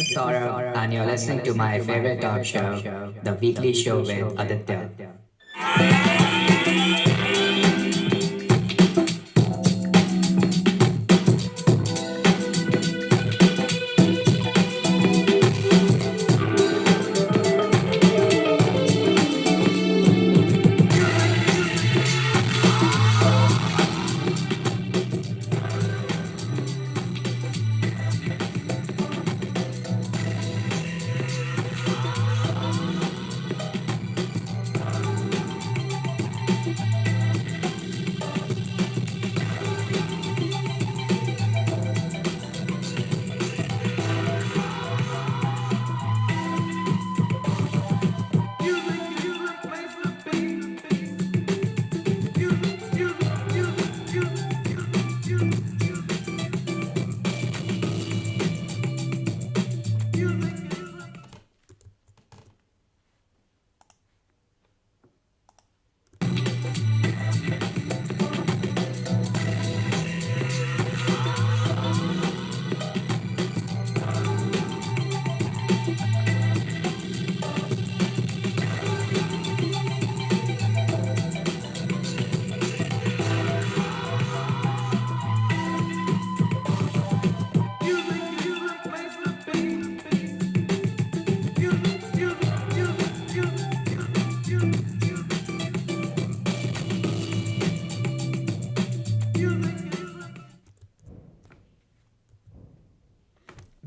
is Saurabh, and you're listening to my favorite talk show, The Weekly Show with Aditya.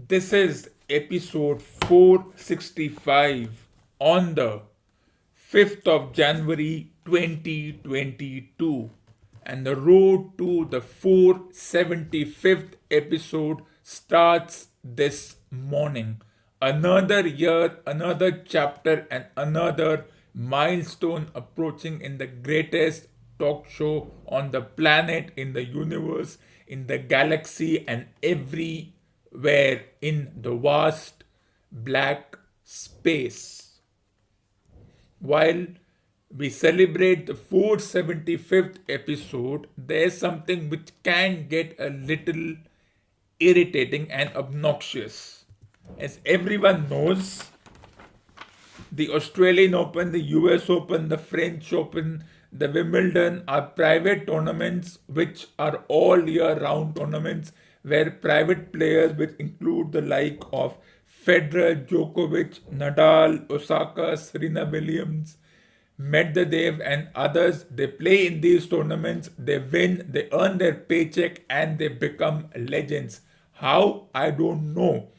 This is episode 465 on the 5th of January 2022, and the road to the 475th episode starts this morning. Another year, another chapter, and another milestone approaching in the greatest talk show on the planet, in the universe, in the galaxy, and everywhere in the vast black space. While we celebrate the 475th episode, there's something which can get a little irritating and obnoxious. As everyone knows, the Australian Open, the US Open, the French Open, the Wimbledon are private tournaments which are all year round tournaments where private players, which include the like of Federer, Djokovic, Nadal, Osaka, Serena Williams, Medvedev, and others, they play in these tournaments, they win, they earn their paycheck, and they become legends. How? I don't know.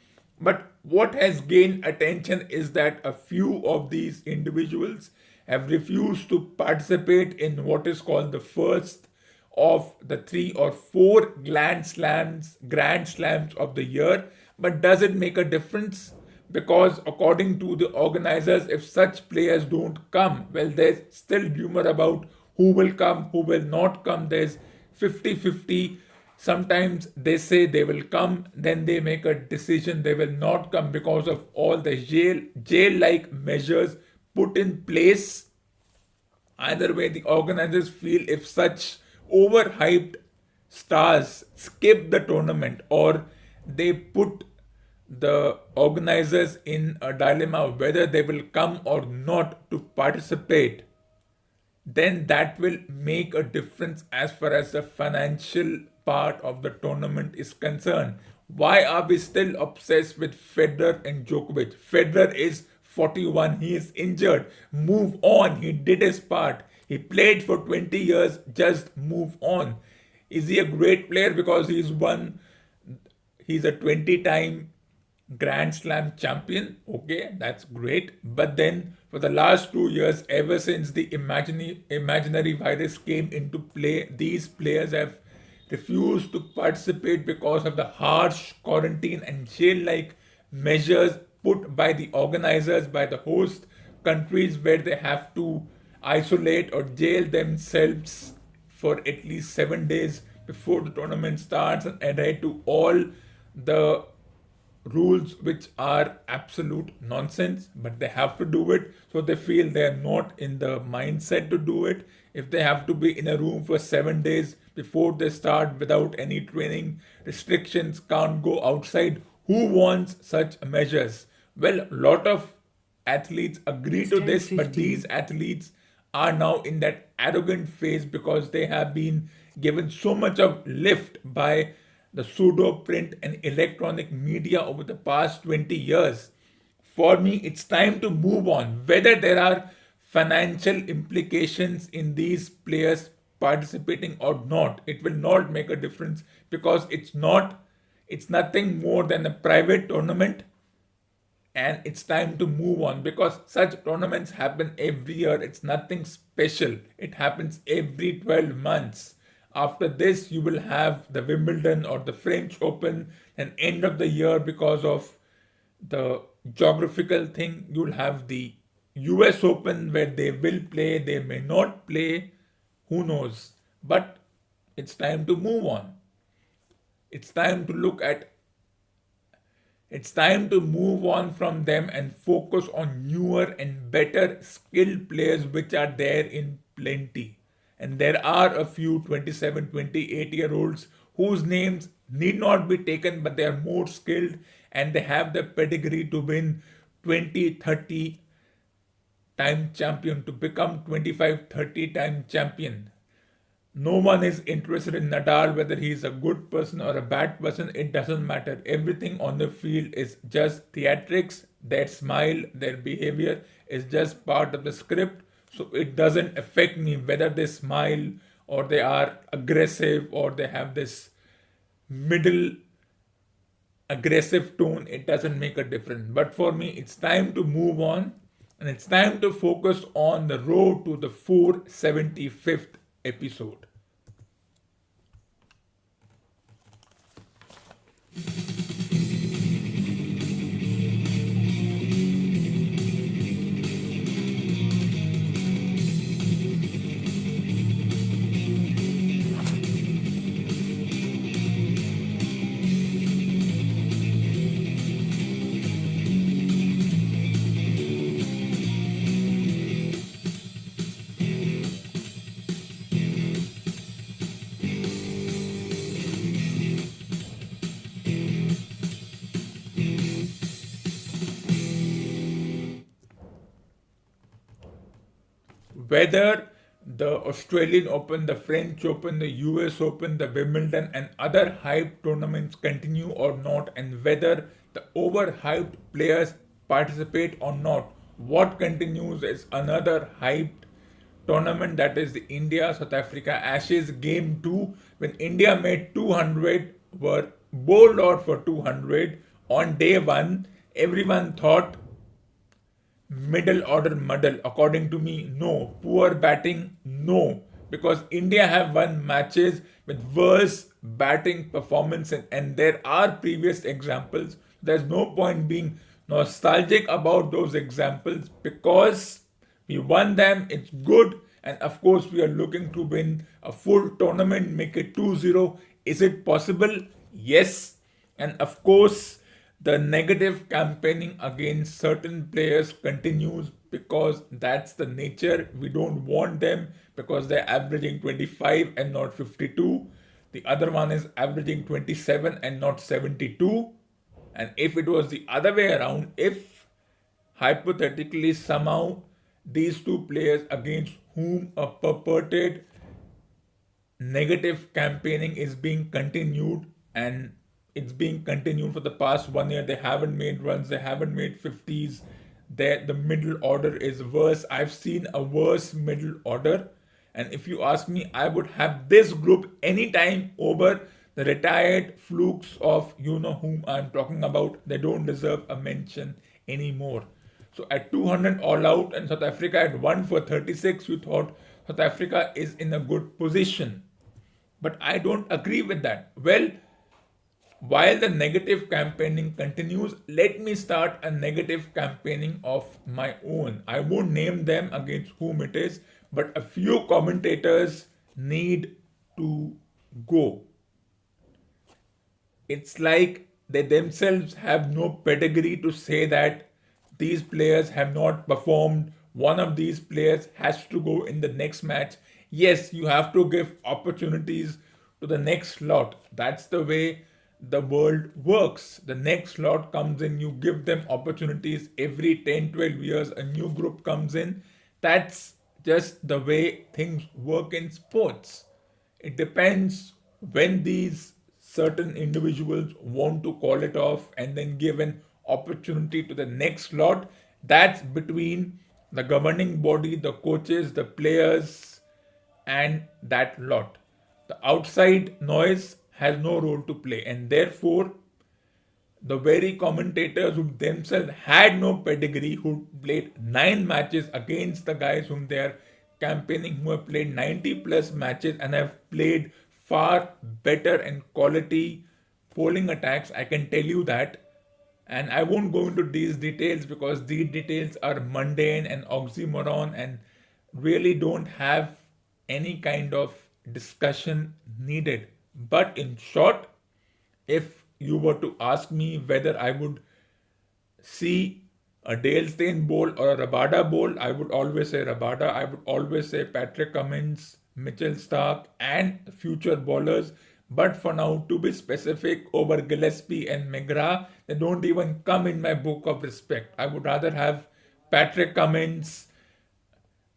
But what has gained attention is that a few of these individuals have refused to participate in what is called the first of the 3 or 4 grand slams of the year. But does it make a difference? Because according to the organizers, if such players don't come, well, there's still rumor about who will come, who will not come. There's 50-50. Sometimes they say they will come, then they make a decision they will not come because of all the jail like measures put in place. Either way, the organizers feel if such overhyped stars skip the tournament, or they put the organizers in a dilemma whether they will come or not to participate, then that will make a difference as far as the financial part of the tournament is concerned. Why are we still obsessed with Federer and Djokovic? Federer is 41, he is injured. Move on, he did his part. He played for 20 years, just move on. Is he a great player because he's a 20-time Grand Slam champion? Okay, that's great. But then for the last 2 years, ever since the imaginary virus came into play, these players have refused to participate because of the harsh quarantine and jail-like measures put by the organizers, by the host countries, where they have to isolate or jail themselves for at least 7 days before the tournament starts and adhere to all the rules which are absolute nonsense, but they have to do it. So they feel they are not in the mindset to do it. If they have to be in a room for 7 days before they start without any training restrictions, can't go outside, Who wants such measures? Well, a lot of athletes agree to this, but these athletes are now in that arrogant phase because they have been given so much of lift by the pseudo print and electronic media over the past 20 years. For me, it's time to move on. Whether there are financial implications in these players participating or not, it will not make a difference because it's nothing more than a private tournament, and it's time to move on because such tournaments happen every year. It's nothing special. It happens every 12 months. After this, you will have the Wimbledon or the French Open, and end of the year, because of the geographical thing, you'll have the US Open where they will play, they may not play, who knows. But it's time to move on. It's time to look at It's time to move on from them and focus on newer and better skilled players which are there in plenty. And there are a few 27, 28-year-olds whose names need not be taken, but they are more skilled and they have the pedigree to win 20, 30 time champion, to become 25, 30 time champion. No one is interested in Nadal, whether he is a good person or a bad person. It doesn't matter. Everything on the field is just theatrics. Their smile, their behavior is just part of the script. So it doesn't affect me whether they smile or they are aggressive or they have this middle aggressive tone. It doesn't make a difference. But for me, it's time to move on, and it's time to focus on the road to the 475th episode. Whether the Australian Open, the French Open, the US Open, the Wimbledon, and other hyped tournaments continue or not, and whether the overhyped players participate or not, what continues is another hyped tournament, that is the India South Africa Ashes Game 2, when India made 200, were bowled out for 200 on day 1. Everyone thought middle order muddle. According to me, no. Poor batting, no. Because India have won matches with worse batting performance, and there are previous examples. There's no point being nostalgic about those examples because we won them. It's good. And of course, we are looking to win a full tournament, make it 2-0. Is it possible? Yes. And of course, the negative campaigning against certain players continues because that's the nature. We don't want them because they're averaging 25 and not 52. The other one is averaging 27 and not 72. And if it was the other way around, if hypothetically somehow these two players against whom a purported negative campaigning is being continued, and it's being continued for the past 1 year, they haven't made runs, they haven't made 50s, the middle order is worse. I've seen a worse middle order, and if you ask me, I would have this group anytime over the retired flukes of you know whom I'm talking about. They don't deserve a mention anymore. So at 200 all out and South Africa at 1 for 36, you thought South Africa is in a good position. But I don't agree with that. Well, while the negative campaigning continues, let me start a negative campaigning of my own. I won't name them against whom it is, but a few commentators need to go. It's like they themselves have no pedigree to say that these players have not performed. One of these players has to go in the next match. Yes, you have to give opportunities to the next lot. That's the way the world works. The next slot comes in, you give them opportunities every 10, 12 years, a new group comes in. That's just the way things work in sports. It depends when these certain individuals want to call it off and then give an opportunity to the next slot. That's between the governing body, the coaches, the players, and that lot. The outside noise has no role to play, and therefore, the very commentators who themselves had no pedigree, who played 9 matches against the guys whom they are campaigning, who have played 90 plus matches and have played far better and quality bowling attacks, I can tell you that. And I won't go into these details because these details are mundane and oxymoron and really don't have any kind of discussion needed. But in short, if you were to ask me whether I would see a Dale Steyn bowl or a Rabada bowl, I would always say Rabada. I would always say Patrick Cummins, Mitchell Stark, and future bowlers. But for now, to be specific, over Gillespie and McGrath, they don't even come in my book of respect. I would rather have Patrick Cummins,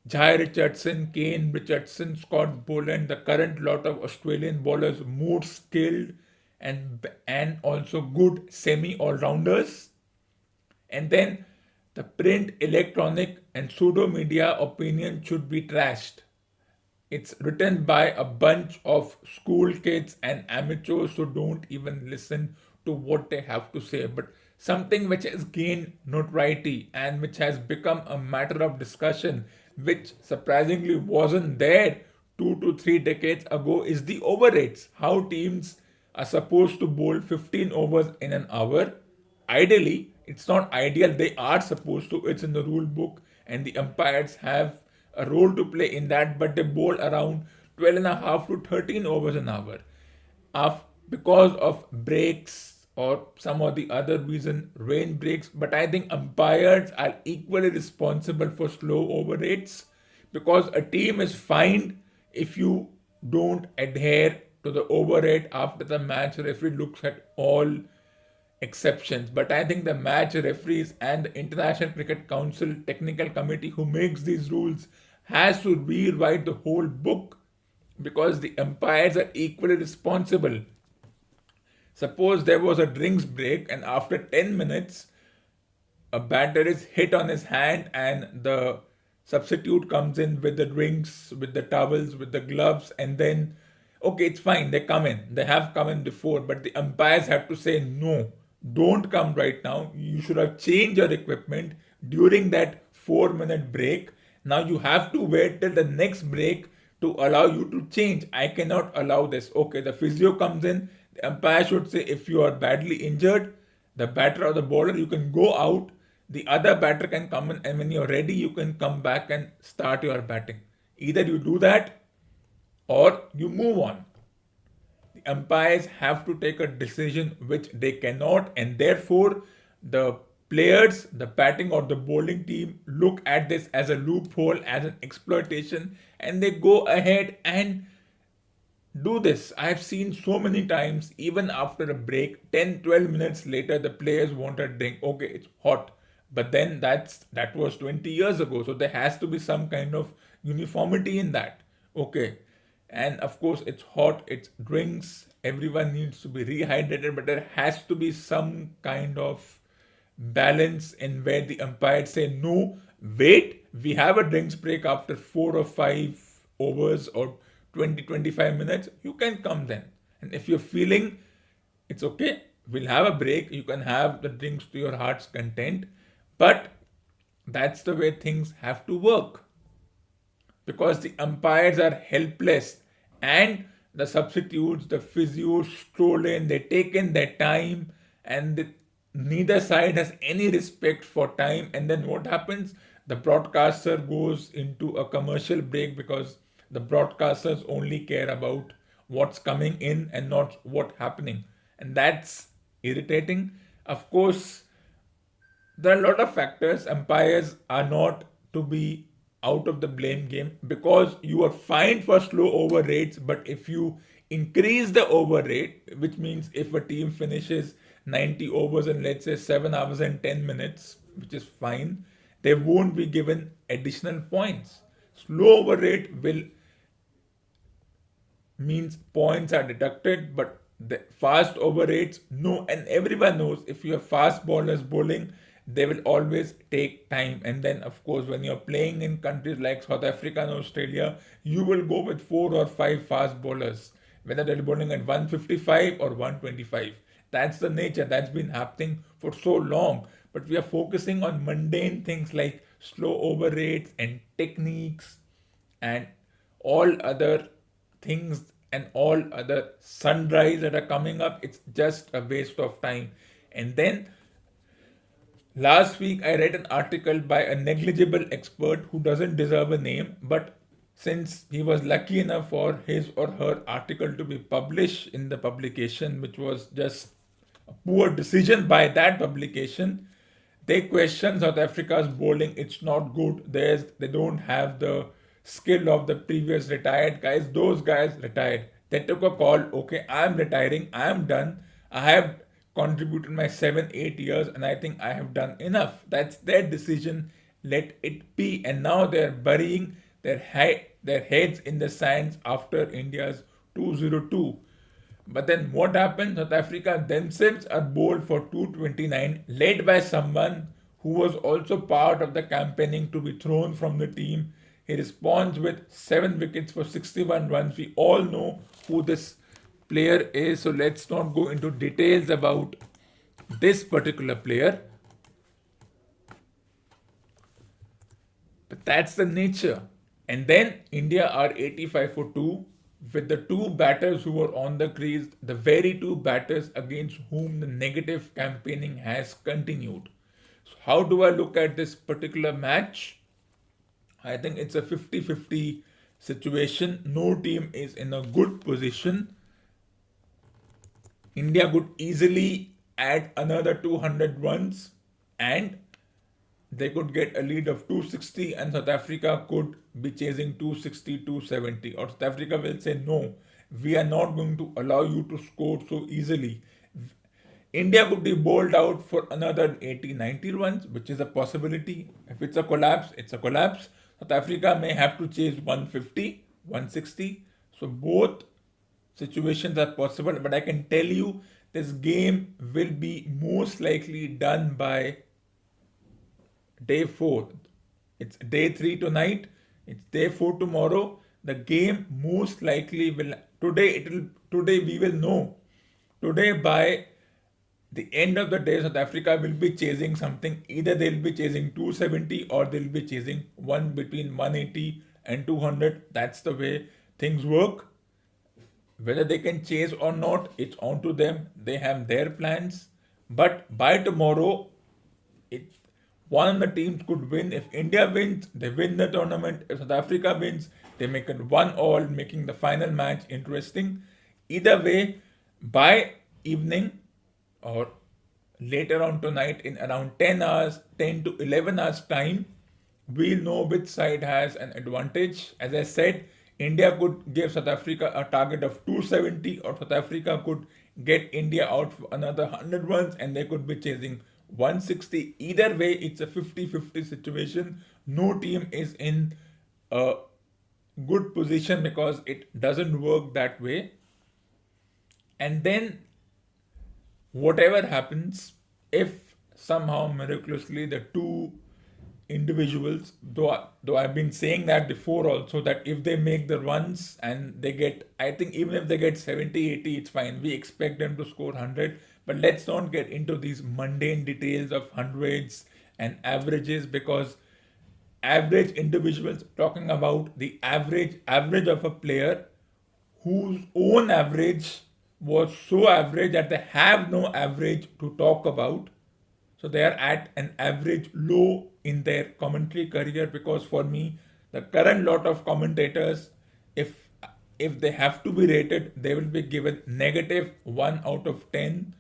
Jai Richardson, Kane Richardson, Scott Boland, the current lot of Australian bowlers, more skilled and also good semi all rounders. And then the print, electronic, and pseudo media opinion should be trashed. It's written by a bunch of school kids and amateurs who don't even listen to what they have to say. But something which has gained notoriety and which has become a matter of discussion, which surprisingly wasn't there 2 to 3 decades ago, is the over rates. How teams are supposed to bowl 15 overs in an hour. Ideally, it's not ideal, they are supposed to, it's in the rule book, and the umpires have a role to play in that, but they bowl around 12 and a half to 13 overs an hour. Because of breaks or some or the other reason, rain breaks, but I think umpires are equally responsible for slow over rates because a team is fined if you don't adhere to the over rate after the match. Referee looks at all exceptions, but I think the match referees and the International Cricket Council technical committee who makes these rules has to rewrite the whole book because the umpires are equally responsible. Suppose there was a drinks break and after 10 minutes a batter is hit on his hand and the substitute comes in with the drinks, with the towels, with the gloves, and then okay, it's fine, they come in, they have come in before, but the umpires have to say no, don't come right now, you should have changed your equipment during that 4 minute break. Now you have to wait till the next break to allow you to change. I cannot allow this. Okay, the physio comes in, the umpire should say if you are badly injured, the batter or the bowler, you can go out, the other batter can come in, and when you're ready you can come back and start your batting. Either you do that or you move on. The umpires have to take a decision which they cannot, and therefore the players, the batting or the bowling team look at this as a loophole, as an exploitation, and they go ahead and do this. I've seen so many times, even after a break, 10, 12 minutes later, the players want a drink. Okay, it's hot. But then that was 20 years ago. So there has to be some kind of uniformity in that. Okay. And of course, it's hot, it's drinks, everyone needs to be rehydrated, but there has to be some kind of balance in where the umpires say, no, wait, we have a drinks break after 4 or 5 overs or 20, 25 minutes, you can come then. And if you're feeling it's okay, we'll have a break, you can have the drinks to your heart's content, but that's the way things have to work. Because the umpires are helpless and the substitutes, the physios stroll in, they take in their time and neither side has any respect for time. And then what happens? The broadcaster goes into a commercial break because the broadcasters only care about what's coming in and not what's happening. And that's irritating. Of course, there are a lot of factors. Umpires are not to be out of the blame game because you are fined for slow over rates, but if you increase the over rate, which means if a team finishes 90 overs in, let's say, 7 hours and 10 minutes, which is fine, they won't be given additional points. Slow over rate will means points are deducted, but the fast over rates, no, and everyone knows if you have fast bowlers bowling, they will always take time. And then, of course, when you're playing in countries like South Africa and Australia, you will go with 4 or 5 fast bowlers, whether they're bowling at 155 or 125. That's the nature that's been happening for so long. But we are focusing on mundane things like slow over rates and techniques and all other things and all other sunrise that are coming up. It's just a waste of time. And then last week I read an article by a negligible expert who doesn't deserve a name, but since he was lucky enough for his or her article to be published in the publication, which was just a poor decision by that publication, they question South Africa's bowling. It's not good. They don't have the skill of the previous retired guys. Those guys retired. They took a call. Okay, I'm retiring. I'm done. I have contributed my 7, 8 years, and I think I have done enough. That's their decision. Let it be. And now they're burying their heads in the sands after India's 202. But then what happened? South Africa themselves are bowled for 229, led by someone who was also part of the campaigning to be thrown from the team. He responds with 7 wickets for 61 runs. We all know who this player is, so let's not go into details about this particular player. But that's the nature. And then India are 85 for 2 with the 2 batters who were on the crease, the very 2 batters against whom the negative campaigning has continued. So how do I look at this particular match? I think it's a 50-50 situation. No team is in a good position. India could easily add another 200 runs and they could get a lead of 260, and South Africa could be chasing 260, 270. Or South Africa will say, no, we are not going to allow you to score so easily. India could be bowled out for another 80, 90 runs, which is a possibility. If it's a collapse, it's a collapse. South Africa may have to chase 150, 160. So both situations are possible, but I can tell you this game will be most likely done by day 4. It's day 3 tonight. It's day 4 tomorrow. The game most likely will today we will know. Today by the end of the day, South Africa will be chasing something. Either they'll be chasing 270 or they'll be chasing one between 180 and 200. That's the way things work. Whether they can chase or not, it's on to them. They have their plans. But by tomorrow, one of the teams could win. If India wins, they win the tournament. If South Africa wins, they make it 1-1, making the final match interesting. Either way, by evening or later on tonight in around 10 hours, 10 to 11 hours time, we'll know which side has an advantage. As I said, India could give South Africa a target of 270, or South Africa could get India out for another 100 runs and they could be chasing 160. Either way, it's a 50-50 situation. No team is in a good position because it doesn't work that way. And then whatever happens, if somehow miraculously the 2 individuals, though I've been saying that before also, that if they make the runs and they get, I think even if they get 70, 80, it's fine. We expect them to score 100. But let's not get into these mundane details of hundreds and averages, because average individuals, talking about the average of a player whose own average was so average that they have no average to talk about. So they are at an average low in their commentary career, because for me, the current lot of commentators, if they have to be rated, they will be given -1 out of 10.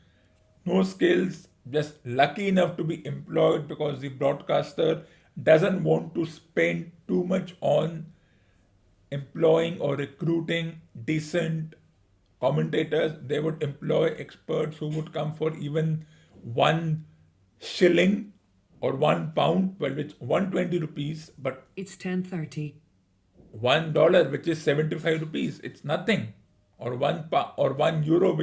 No skills, just lucky enough to be employed because the broadcaster doesn't want to spend too much on employing or recruiting decent commentators, they would employ experts who would come for even 1 shilling or 1 pound, well, which 120 rupees, but It's 10:30. $1, which is 75 rupees, it's nothing. Or or €1,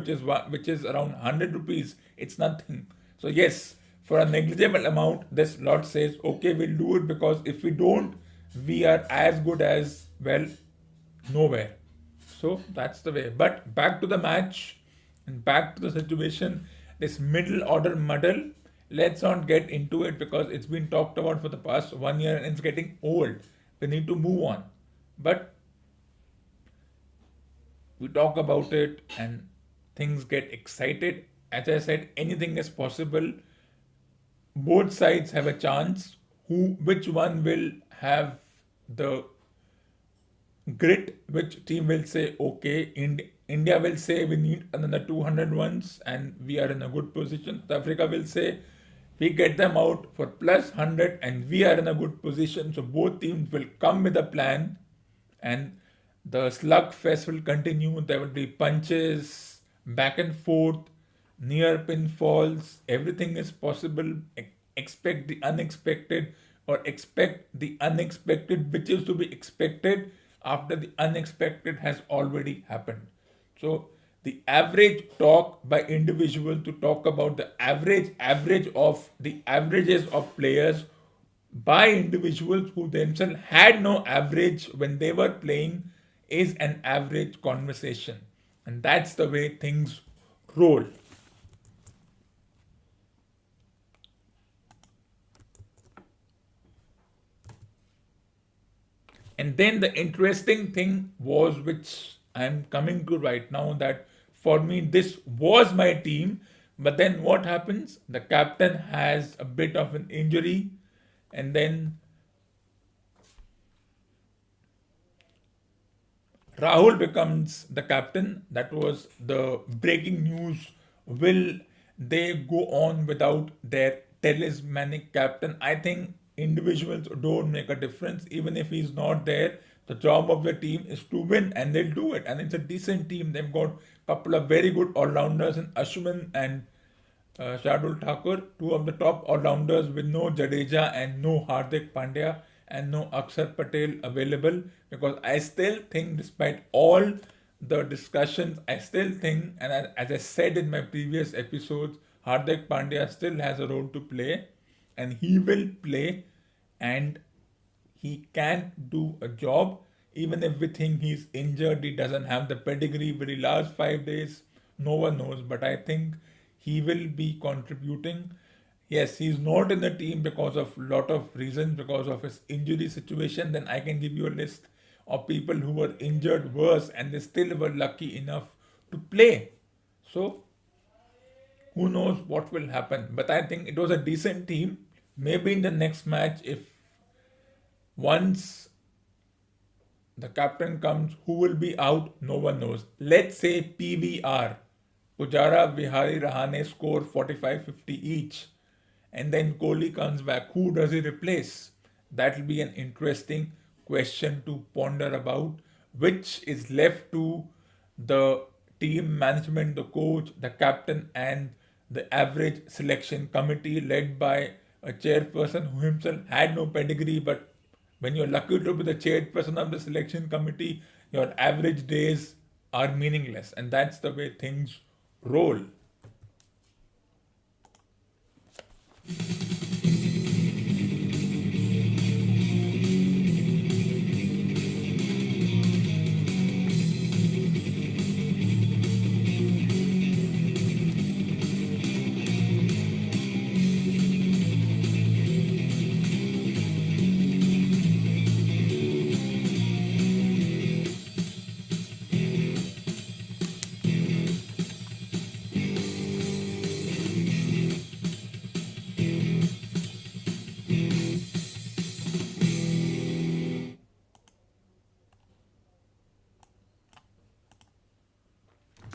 which is around 100 rupees, it's nothing. So yes, for a negligible amount, this lot says, okay, we'll do it, because if we don't, we are as good as, well, nowhere. So that's the way. But back to the match and back to the situation, this middle order muddle. Let's not get into it because it's been talked about for the past 1 year and it's getting old. We need to move on. But we talk about it and things get excited. As I said, anything is possible. Both sides have a chance. Which one will have the grit? Which team will say, okay, India will say we need another 200 ones and we are in a good position. South Africa will say we get them out for plus 100 and we are in a good position. So both teams will come with a plan and the slugfest will continue. There will be punches, back and forth, near pinfalls. Everything is possible. Expect the unexpected, or expect the unexpected, which is to be expected after the unexpected has already happened. So the average talk by individual to talk about the average of the averages of players by individuals who themselves had no average when they were playing is an average conversation. And that's the way things roll. And then the interesting thing was, which I'm coming to right now, that for me this was my team. But then what happens? The captain has a bit of an injury, and then Rahul becomes the captain. That was the breaking news. Will they go on without their talismanic captain? I think individuals don't make a difference. Even if he's not there, the job of the team is to win, and they'll do it. And it's a decent team. They've got a couple of very good all-rounders in Ashwin and Shardul Thakur, two of the top all-rounders with no Jadeja and no Hardik Pandya and no Akshar Patel available, because I still think, despite all the discussions, I still think, and as I said in my previous episodes, Hardik Pandya still has a role to play and he will play and he can do a job. Even if we think he's injured, he doesn't have the pedigree, will he last 5 days? No one knows, but I think he will be contributing. Yes, he's not in the team because of lot of reasons, because of his injury situation. Then I can give you a list of people who were injured worse and they still were lucky enough to play. So who knows what will happen. But I think it was a decent team. Maybe in the next match, if once the captain comes, who will be out, no one knows. Let's say PVR, Pujara, Vihari, Rahane score 45-50 each, and then Kohli comes back. Who does he replace? That will be an interesting question to ponder about, which is left to the team management, the coach, the captain, and the average selection committee led by a chairperson who himself had no pedigree. But when you're lucky to be the chairperson of the selection committee, your average days are meaningless, and that's the way things roll.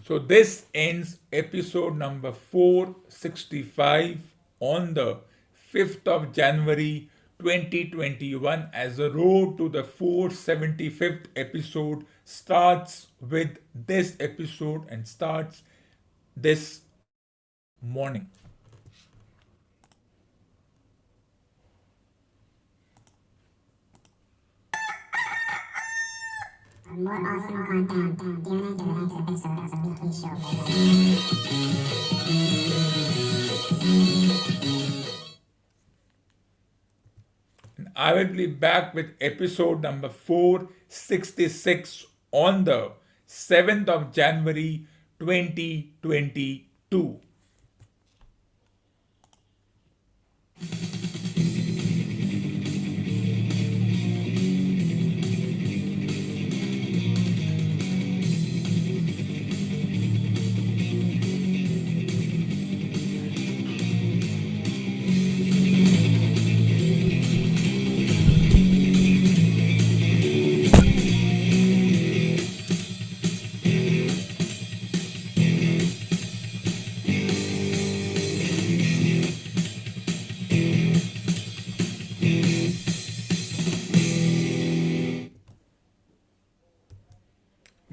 So this ends episode number 465 on the 5th of January 2021 as a road to the 475th episode starts with this episode and starts this morning. For more awesome content, tune into the next episode of the Weekly Show. And I will be back with episode number 466 on the 7th of January 2022.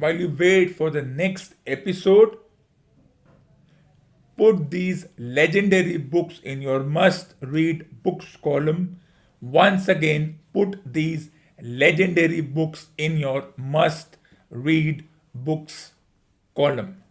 While you wait for the next episode, put these legendary books in your must read books column. Once again, put these legendary books in your must read books column.